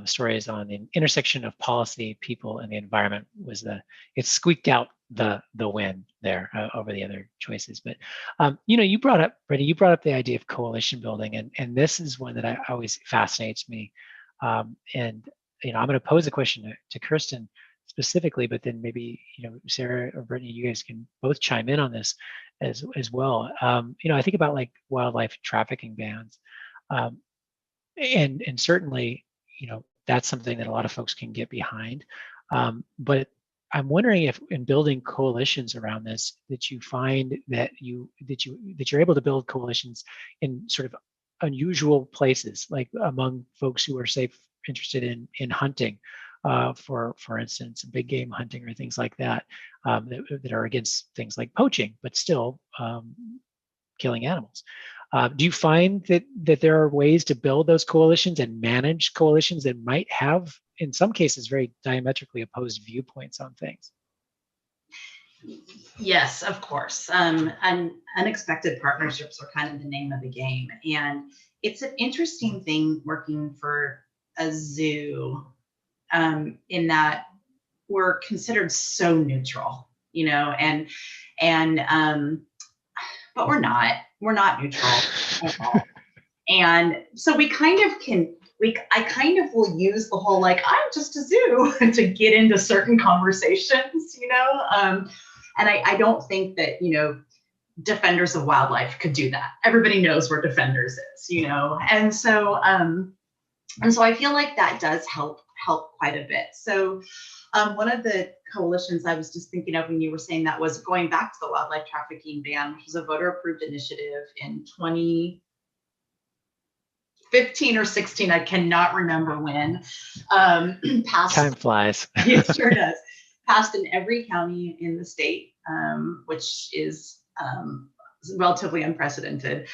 Speaker 1: Stories on the intersection of policy, people, and the environment it squeaked out the win there over the other choices. But you know, Brittany, you brought up the idea of coalition building, and this is one that always fascinates me. And you know, I'm going to pose a question to Kerston specifically, but then maybe, you know, Sarah or Brittany, you guys can both chime in on this as well. You know, I think about like wildlife trafficking bans, and certainly, you know, that's something that a lot of folks can get behind. But I'm wondering if in building coalitions around this, that you find that you're able to build coalitions in sort of unusual places, like among folks who are, say, interested in hunting, for instance, big game hunting or things like that, that are against things like poaching, but still killing animals. Do you find that there are ways to build those coalitions and manage coalitions that might have, in some cases, very diametrically opposed viewpoints on things?
Speaker 4: Yes, of course. And unexpected partnerships are kind of the name of the game. And it's an interesting thing working for a zoo, in that we're considered so neutral, you know, but we're not neutral at all. And so I kind of will use the whole, like, I'm just a zoo to get into certain conversations, you know? And I don't think that, you know, defenders of wildlife could do that. Everybody knows where defenders is, you know? And so I feel like that does help help quite a bit. So one of the coalitions I was just thinking of when you were saying that was going back to the wildlife trafficking ban, which was a voter approved initiative in 2015 or 16, I cannot remember when. Passed,
Speaker 1: Time flies.
Speaker 4: It sure does. Passed in every county in the state, which is relatively unprecedented.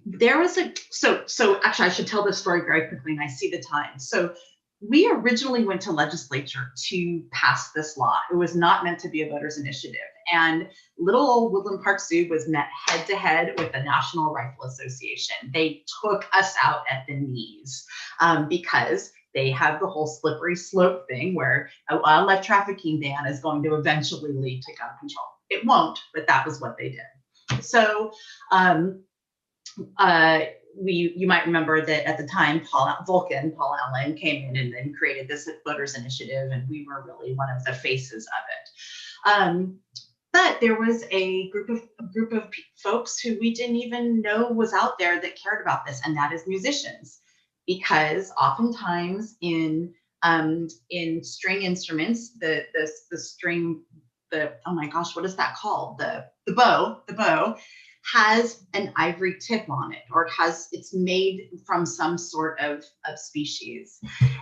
Speaker 4: There was so actually I should tell this story very quickly, and I see the time. So we originally went to legislature to pass this law. It was not meant to be a voters initiative. And little old Woodland Park Zoo was met head to head with the National Rifle Association. They took us out at the knees because they have the whole slippery slope thing where a wildlife trafficking ban is going to eventually lead to gun control. It won't, but that was what they did. So you might remember that at the time, Paul Allen came in and then created this voters initiative, and we were really one of the faces of it. But there was a group of folks who we didn't even know was out there that cared about this, and that is musicians, because oftentimes in string instruments, the string, oh my gosh, what is that called? The bow has an ivory tip on it, or it's made from some sort of species.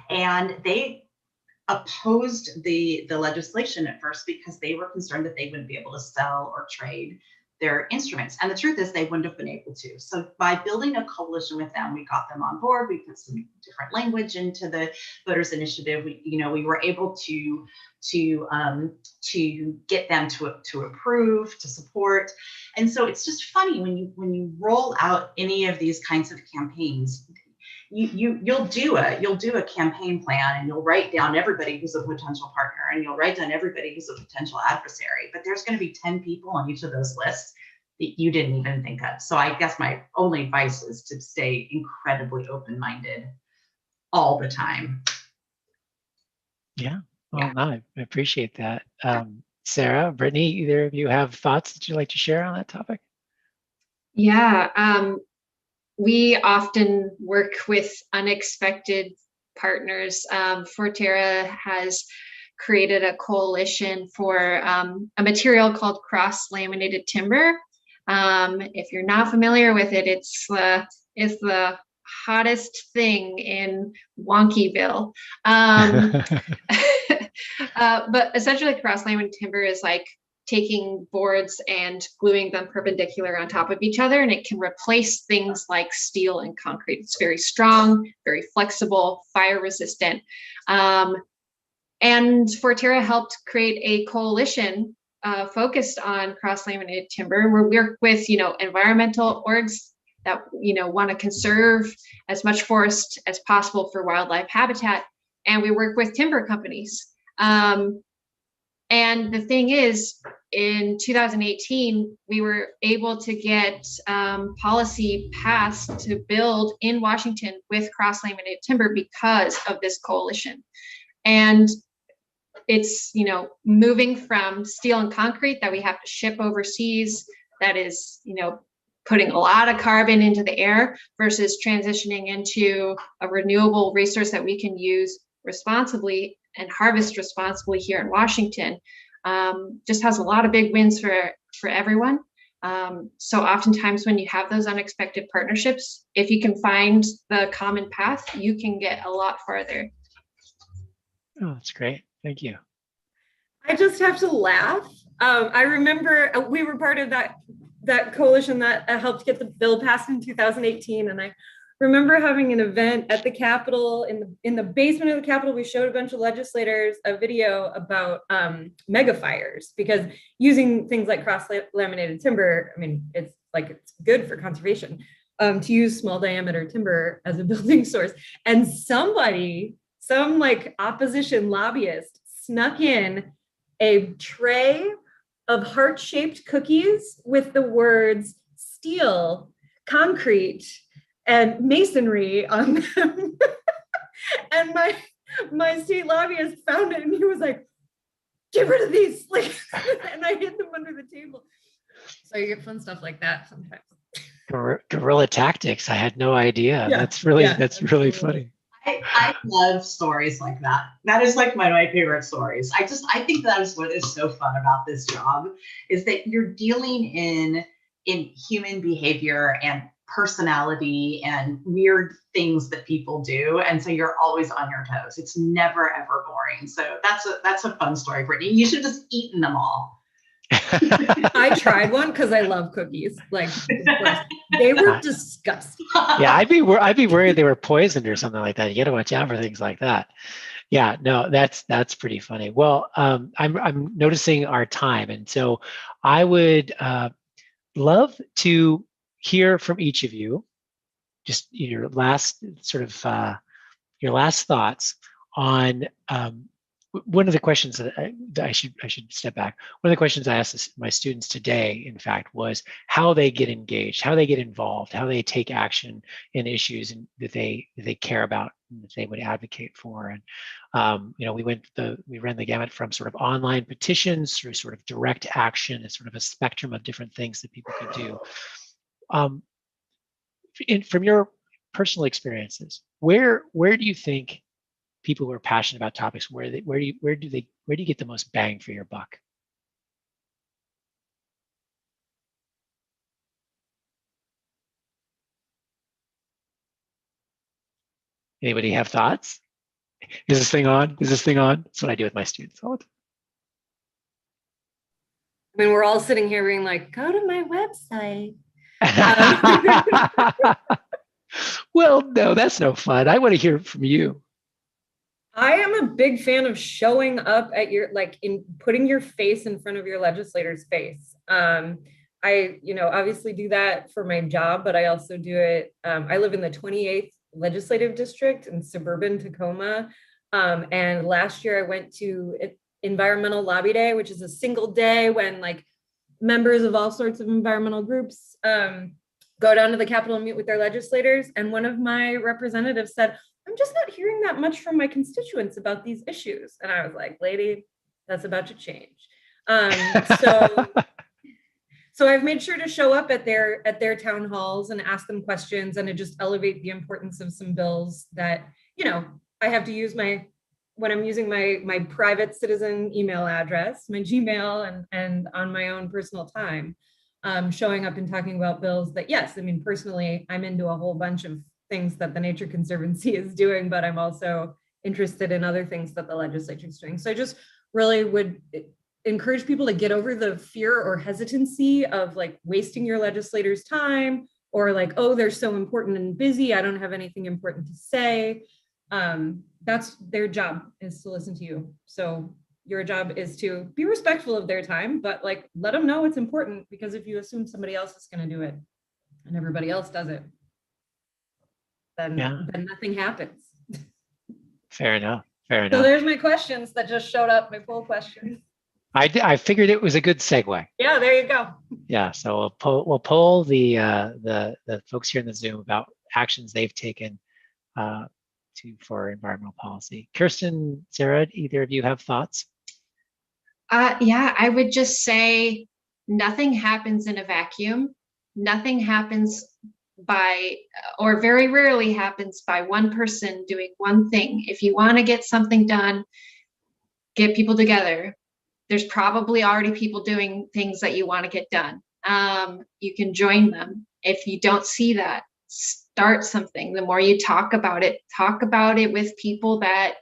Speaker 4: And they opposed the legislation at first because they were concerned that they wouldn't be able to sell or trade their instruments. And the truth is they wouldn't have been able to. So by building a coalition with them, we got them on board. We put some different language into the voters initiative. We were able to get them to approve, to support. And so it's just funny when you roll out any of these kinds of campaigns, you'll do a campaign plan, and you'll write down everybody who's a potential partner, and you'll write down everybody who's a potential adversary, but there's going to be 10 people on each of those lists that you didn't even think of. So I guess my only advice is to stay incredibly open-minded all the time.
Speaker 1: Yeah. Well, no, I appreciate that. Sarah, Brittany, either of you have thoughts that you'd like to share on that topic?
Speaker 3: Yeah, we often work with unexpected partners. Forterra has created a coalition for a material called cross-laminated timber. If you're not familiar with it, it's the hottest thing in Wonkyville. But essentially cross-laminated timber is like taking boards and gluing them perpendicular on top of each other, and it can replace things like steel and concrete. It's very strong, very flexible, fire resistant. And Forterra helped create a coalition focused on cross-laminated timber, where we work with, environmental orgs that, want to conserve as much forest as possible for wildlife habitat. And we work with timber companies. And the thing is, in 2018, we were able to get policy passed to build in Washington with cross-laminated timber because of this coalition. And it's, moving from steel and concrete that we have to ship overseas, that is, putting a lot of carbon into the air, versus transitioning into a renewable resource that we can use responsibly and harvest responsibly here in Washington. Just has a lot of big wins for everyone. So oftentimes when you have those unexpected partnerships, if you can find the common path, you can get a lot farther.
Speaker 1: Oh, that's great. Thank you.
Speaker 2: I just have to laugh. I remember we were part of that coalition that helped get the bill passed in 2018, and I remember having an event at the Capitol, in the basement of the Capitol. We showed a bunch of legislators a video about mega fires, because using things like cross-laminated timber, it's good for conservation, to use small diameter timber as a building source. And some opposition lobbyist snuck in a tray of heart-shaped cookies with the words steel, concrete, and masonry on them. And my state lobbyist found it, and he was like, "Get rid of these!" And I hid them under the table. So you get fun stuff like that sometimes.
Speaker 1: Guerrilla tactics. I had no idea.
Speaker 2: Yeah,
Speaker 1: That's really funny.
Speaker 4: I love stories like that. That is like my favorite stories. I think that is what is so fun about this job, is that you're dealing in human behavior and personality and weird things that people do. And so you're always on your toes. It's never ever boring. So that's a fun story, Brittany. You should have just eaten them all.
Speaker 2: I tried one because I love cookies. Like, they were disgusting.
Speaker 1: Yeah, I'd be worried they were poisoned or something like that. You got to watch out for things like that. Yeah, no, that's pretty funny. Well, I'm noticing our time, and so I would love to hear from each of you. Just your last your last thoughts on one of the questions that I should step back. One of the questions I asked my students today, in fact, was how they get engaged, how they get involved, how they take action in issues that they care about and that they would advocate for. And we ran the gamut from sort of online petitions through sort of direct action and sort of a spectrum of different things that people could do. From your personal experiences, where do you think people who are passionate about topics, where do you get the most bang for your buck? Anybody have thoughts? Is this thing on? Is this thing on? That's what I do with my students all the time.
Speaker 2: I mean, we're all sitting here being like, go to my website.
Speaker 1: Well, no, that's no fun. I want to hear from you.
Speaker 2: I am a big fan of showing up at in putting your face in front of your legislator's face. I, obviously do that for my job, but I also do it. I live in the 28th legislative district in suburban Tacoma. And last year I went to Environmental Lobby Day, which is a single day when members of all sorts of environmental groups go down to the Capitol and meet with their legislators. And one of my representatives said, I'm just not hearing that much from my constituents about these issues. And I was like, lady, that's about to change. So I've made sure to show up at their town halls and ask them questions and to just elevate the importance of some bills that, I have to use when I'm using my private citizen email address, my Gmail, and on my own personal time, showing up and talking about bills that, yes, I mean, personally, I'm into a whole bunch of things that the Nature Conservancy is doing, but I'm also interested in other things that the legislature is doing. So I just really would encourage people to get over the fear or hesitancy of wasting your legislators' time, or oh, they're so important and busy, I don't have anything important to say. That's their job, is to listen to you. So your job is to be respectful of their time, but let them know it's important, because if you assume somebody else is going to do it and everybody else does it, then nothing happens.
Speaker 1: Fair enough.
Speaker 2: So there's my questions that just showed up, my poll questions.
Speaker 1: I figured it was a good segue.
Speaker 2: Yeah, there you go.
Speaker 1: Yeah, so we'll poll the folks here in the Zoom about actions they've taken for environmental policy. Kerston, Sarah, either of you have thoughts?
Speaker 3: Yeah, I would just say nothing happens in a vacuum. Nothing happens or very rarely happens by one person doing one thing. If you want to get something done, get people together. There's probably already people doing things that you want to get done. You can join them. If you don't see that, start something. The more you talk about it with people that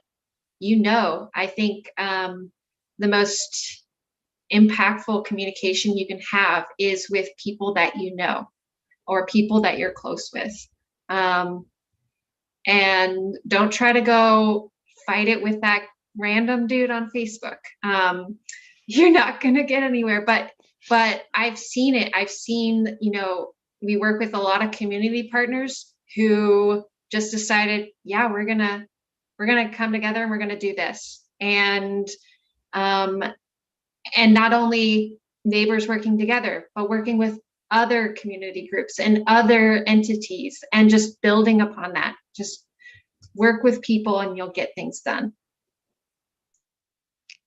Speaker 3: I think the most impactful communication you can have is with people that you know, or people that you're close with. And don't try to go fight it with that random dude on Facebook. You're not going to get anywhere, but I've seen it. I've seen, we work with a lot of community partners who just decided, yeah, we're going to come together and we're going to do this. And not only neighbors working together, but working with other community groups and other entities, and just building upon that. Just work with people and you'll get things done.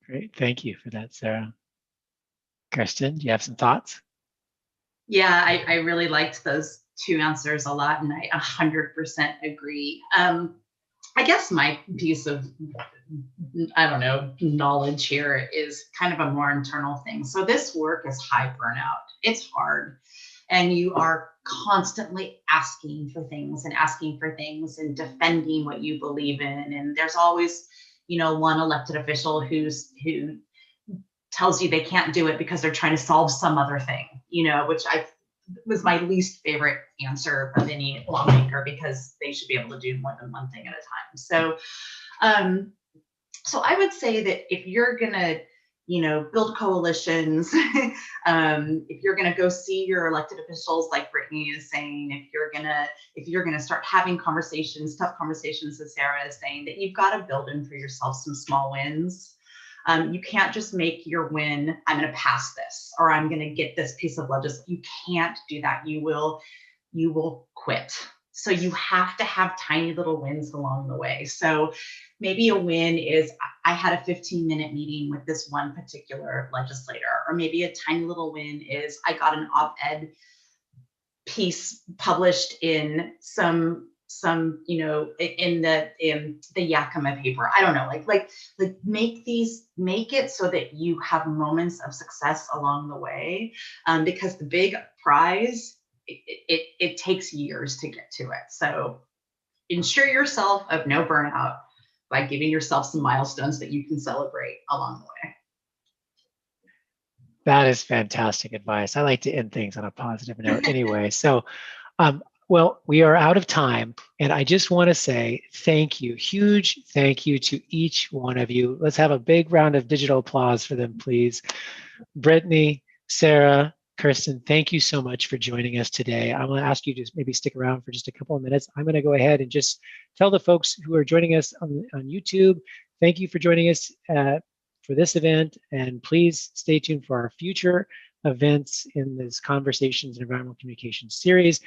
Speaker 1: Great, thank you for that, Sarah. Kerston, do you have some thoughts?
Speaker 4: Yeah, I really liked those two answers a lot, and I 100% agree. I guess my piece of, I don't know, knowledge here is kind of a more internal thing. So this work is high burnout. It's hard. And you are constantly asking for things and defending what you believe in. And there's always, one elected official who tells you they can't do it because they're trying to solve some other thing, which was my least favorite answer of any lawmaker, because they should be able to do more than one thing at a time. So, so I would say that if you're gonna, build coalitions, if you're gonna go see your elected officials, like Brittany is saying, if you're gonna start having conversations, tough conversations, as Sarah is saying, that you've got to build in for yourself some small wins. You can't just make your win, I'm going to pass this, or I'm going to get this piece of legislation. You can't do that. You will quit. So you have to have tiny little wins along the way. So maybe a win is I had a 15-minute meeting with this one particular legislator, or maybe a tiny little win is I got an op-ed piece published in some in the Yakima paper. I don't know, like make it so that you have moments of success along the way, because the big prize, it takes years to get to it. So ensure yourself of no burnout by giving yourself some milestones that you can celebrate along the way.
Speaker 1: That is fantastic advice. I like to end things on a positive note anyway. So, well, we are out of time, and I just want to say thank you, huge thank you to each one of you. Let's have a big round of digital applause for them, please. Brittany, Sarah, Kerston, thank you so much for joining us today. I want to ask you to maybe stick around for just a couple of minutes. I'm going to go ahead and just tell the folks who are joining us on YouTube, thank you for joining us for this event, and please stay tuned for our future events in this Conversations in Environmental Communication series.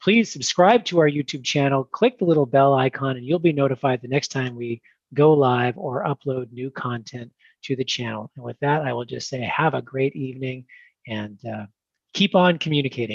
Speaker 1: Please subscribe to our YouTube channel, click the little bell icon, and you'll be notified the next time we go live or upload new content to the channel. And with that, I will just say have a great evening and keep on communicating.